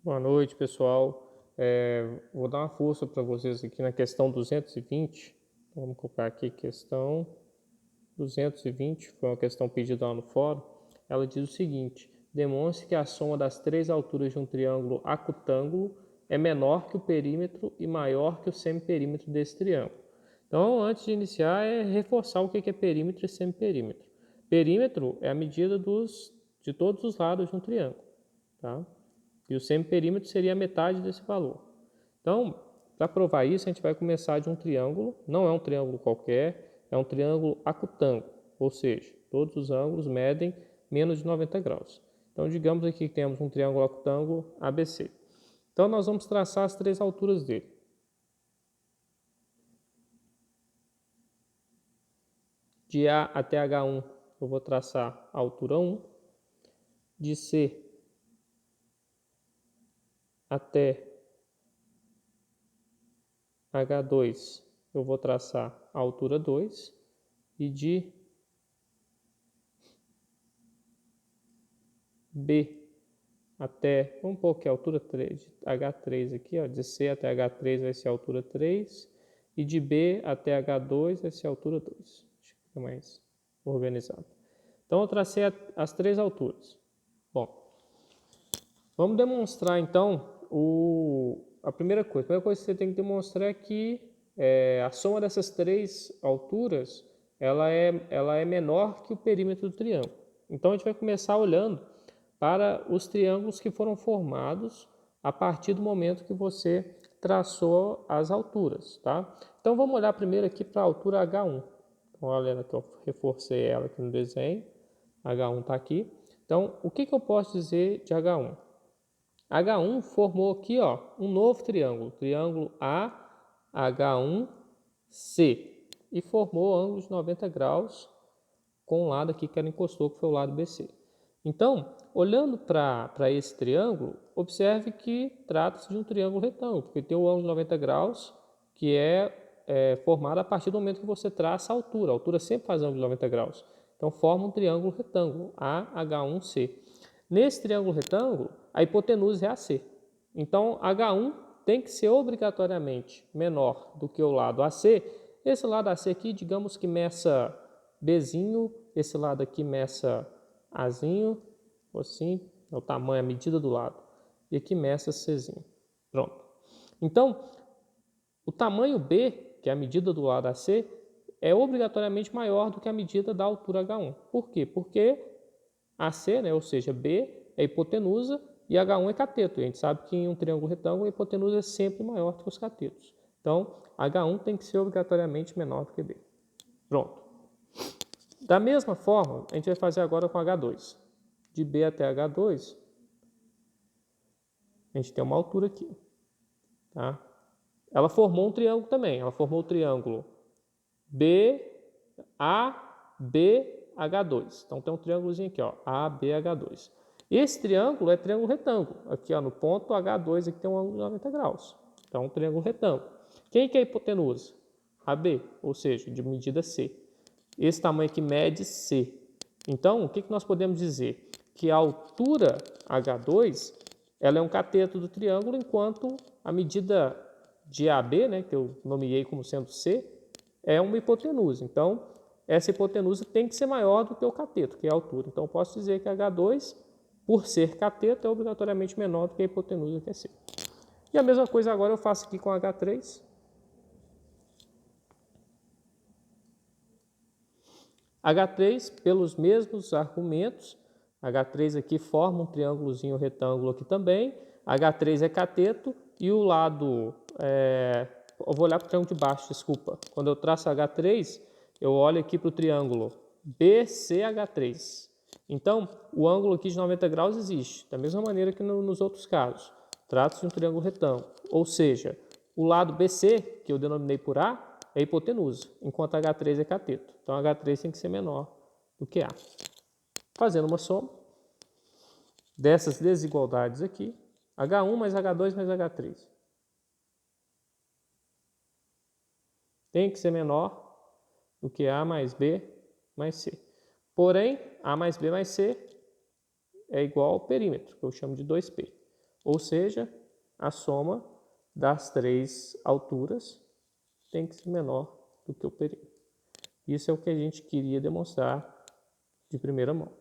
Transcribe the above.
Boa noite, pessoal. Vou dar uma força para vocês aqui na questão 220. Vamos colocar aqui questão 220, foi uma questão pedida lá no fórum. Ela diz o seguinte: demonstre que a soma das três alturas de um triângulo acutângulo é menor que o perímetro e maior que o semiperímetro desse triângulo. Então, antes de iniciar, reforçar o que é perímetro e semiperímetro. Perímetro é a medida de todos os lados de um triângulo, tá? E o semiperímetro seria a metade desse valor. Então, para provar isso, a gente vai começar de um triângulo, não é um triângulo qualquer, é um triângulo acutângulo, ou seja, todos os ângulos medem menos de 90 graus. Então, digamos aqui que temos um triângulo acutângulo ABC. Então, nós vamos traçar as três alturas dele. De A até H1, eu vou traçar a altura 1. De C até H2, eu vou traçar a altura 2. E de B até, vamos pôr aqui a altura 3, de H3 aqui, ó, de C até H3 vai ser a altura 3, e de B até H2 vai ser a altura 2. Acho que fica mais organizado. Então, eu tracei as três alturas. Bom, vamos demonstrar, então, a primeira coisa. A primeira coisa que você tem que demonstrar é que a soma dessas três alturas ela é menor que o perímetro do triângulo. Então, a gente vai começar olhando para os triângulos que foram formados a partir do momento que você traçou as alturas, tá? Então, vamos olhar primeiro aqui para a altura H1. Então, olha que eu reforcei ela aqui no desenho. H1 está aqui. Então, o que eu posso dizer de H1? H1 formou aqui, ó, um novo triângulo, triângulo AH1C, e formou ângulos de 90 graus com o lado aqui que ela encostou, que foi o lado BC. Então, olhando para esse triângulo, observe que trata-se de um triângulo retângulo, porque tem o ângulo de 90 graus, que é formado a partir do momento que você traça a altura. A altura sempre faz ângulo de 90 graus. Então, forma um triângulo retângulo, AH1C. Nesse triângulo retângulo, a hipotenusa é AC. Então, H1 tem que ser obrigatoriamente menor do que o lado AC. Esse lado AC aqui, digamos que meça Bzinho, esse lado aqui meça Azinho, assim, é o tamanho, a medida do lado. E aqui meça Czinho. Pronto. Então, o tamanho B, que é a medida do lado AC, é obrigatoriamente maior do que a medida da altura H1. Por quê? Porque AC, né, ou seja, B é hipotenusa e H1 é cateto. E a gente sabe que em um triângulo retângulo a hipotenusa é sempre maior do que os catetos. Então, H1 tem que ser obrigatoriamente menor do que B. Pronto. Da mesma forma, a gente vai fazer agora com H2. De B até H2, a gente tem uma altura aqui. Tá? Ela formou um triângulo também. Ela formou o triângulo BABH2. Então, tem um triângulozinho aqui, ó, ABH2. Esse triângulo é triângulo retângulo. Aqui, ó, no ponto H2, aqui tem um ângulo de 90 graus. Então, um triângulo retângulo. Quem que é a hipotenusa? AB, ou seja, de medida C. Esse tamanho aqui mede C. Então, o que nós podemos dizer? Que a altura H2 ela é um cateto do triângulo, enquanto a medida de AB, né, que eu nomeei como sendo C, é uma hipotenusa. Então, essa hipotenusa tem que ser maior do que o cateto, que é a altura. Então, eu posso dizer que H2, por ser cateto, é obrigatoriamente menor do que a hipotenusa, que é C. E a mesma coisa agora eu faço aqui com H3. H3, pelos mesmos argumentos, H3 aqui forma um triângulozinho retângulo aqui também, H3 é cateto e o lado, eu vou olhar para o triângulo de baixo, desculpa, quando eu traço H3, eu olho aqui para o triângulo BCH3. Então, o ângulo aqui de 90 graus existe, da mesma maneira que nos outros casos, trata-se de um triângulo retângulo, ou seja, o lado BC, que eu denominei por A, é hipotenusa, enquanto H3 é cateto. Então, H3 tem que ser menor do que A. Fazendo uma soma dessas desigualdades aqui, H1 mais H2 mais H3 tem que ser menor do que A mais B mais C. Porém, A mais B mais C é igual ao perímetro, que eu chamo de 2P. Ou seja, a soma das três alturas tem que ser menor do que o perímetro. Isso é o que a gente queria demonstrar de primeira mão.